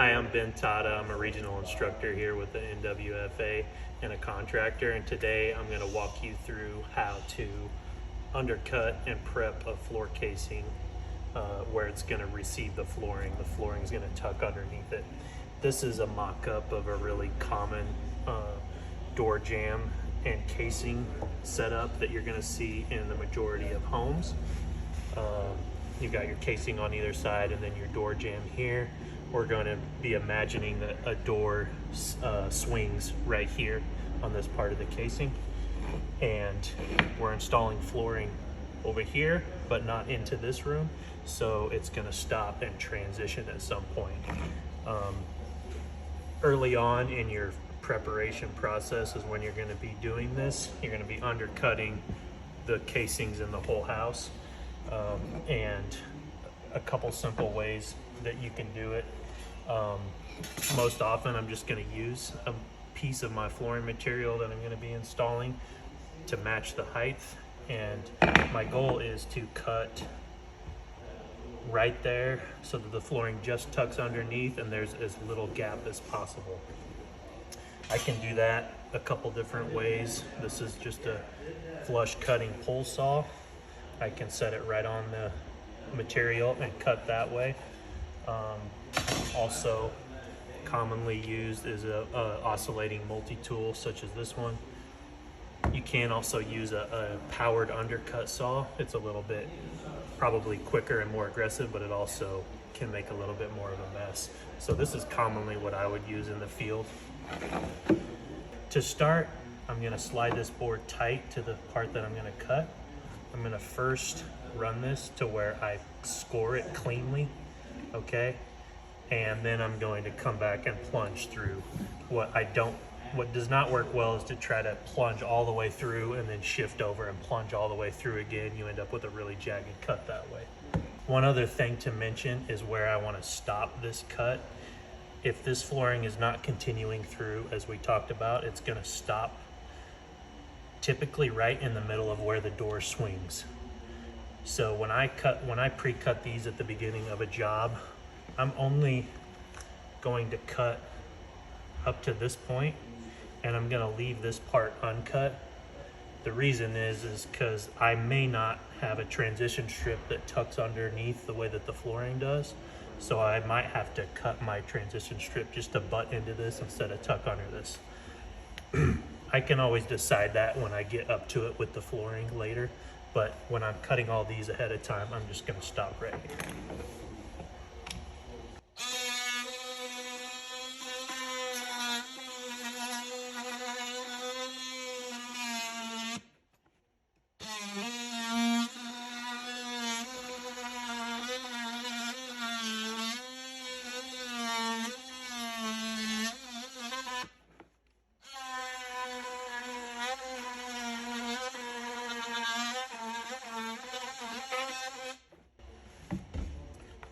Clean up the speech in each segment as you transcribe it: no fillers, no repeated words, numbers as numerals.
Hi, I'm Totta. I'm a regional instructor here with the NWFA and a contractor, and today I'm going to walk you through how to undercut and prep a floor casing where it's going to receive the flooring. The flooring is going to tuck underneath it. This is a mock-up of a really common door jamb and casing setup that you're going to see in the majority of homes. You've got your casing on either side and then your door jamb here. We're going to be imagining that a door swings right here on this part of the casing, and we're installing flooring over here but not into this room, so it's going to stop and transition at some point. Early on in your preparation process is when you're going to be doing this. You're going to be undercutting the casings in the whole house, and a couple simple ways that you can do it. Most often I'm just going to use a piece of my flooring material that I'm going to be installing to match the height, and my goal is to cut right there so that the flooring just tucks underneath and there's as little gap as possible. I can do that a couple different ways. This is just a flush cutting pole saw. I can set it right on the material and cut that way. Also commonly used is a oscillating multi-tool such as this one. You can also use a powered undercut saw. It's a little bit probably quicker and more aggressive, but it also can make a little bit more of a mess. So this is commonly what I would use in the field. To start, I'm going to slide this board tight to the part that I'm going to cut. I'm going to first run this to where I score it cleanly, okay? And then I'm going to come back and plunge through. What does not work well is to try to plunge all the way through and then shift over and plunge all the way through again. You end up with a really jagged cut that way. One other thing to mention is where I want to stop this cut. If this flooring is not continuing through, as we talked about, it's going to stop typically right in the middle of where the door swings. So when I pre-cut these at the beginning of a job, I'm only going to cut up to this point, and I'm going to leave this part uncut. The reason is because I may not have a transition strip that tucks underneath the way that the flooring does, so I might have to cut my transition strip just to butt into this instead of tuck under this. I can always decide that when I get up to it with the flooring later, but when I'm cutting all these ahead of time, I'm just going to stop right here.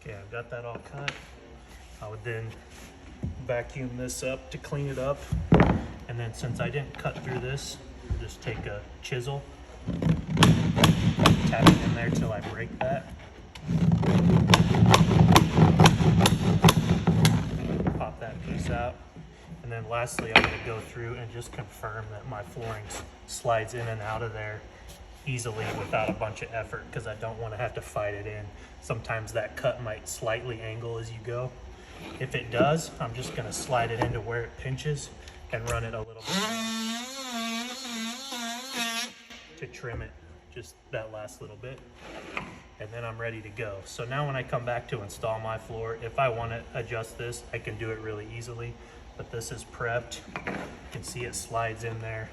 Okay, I've got that all cut. I would then vacuum this up to clean it up. And then since I didn't cut through this, I'll just take a chisel, tap it in there till I break that. Pop that piece out. And then lastly, I'm going to go through and just confirm that my flooring slides in and out of there easily without a bunch of effort, because I don't want to have to fight it in. Sometimes that cut might slightly angle as you go. If it does, I'm just going to slide it into where it pinches and run it a little bit to trim it, just that last little bit, and then I'm ready to go. So now when I come back to install my floor, if I want to adjust this, I can do it really easily, but this is prepped. You can see it slides in there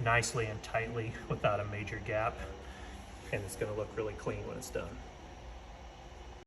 nicely and tightly without a major gap, and it's going to look really clean when it's done.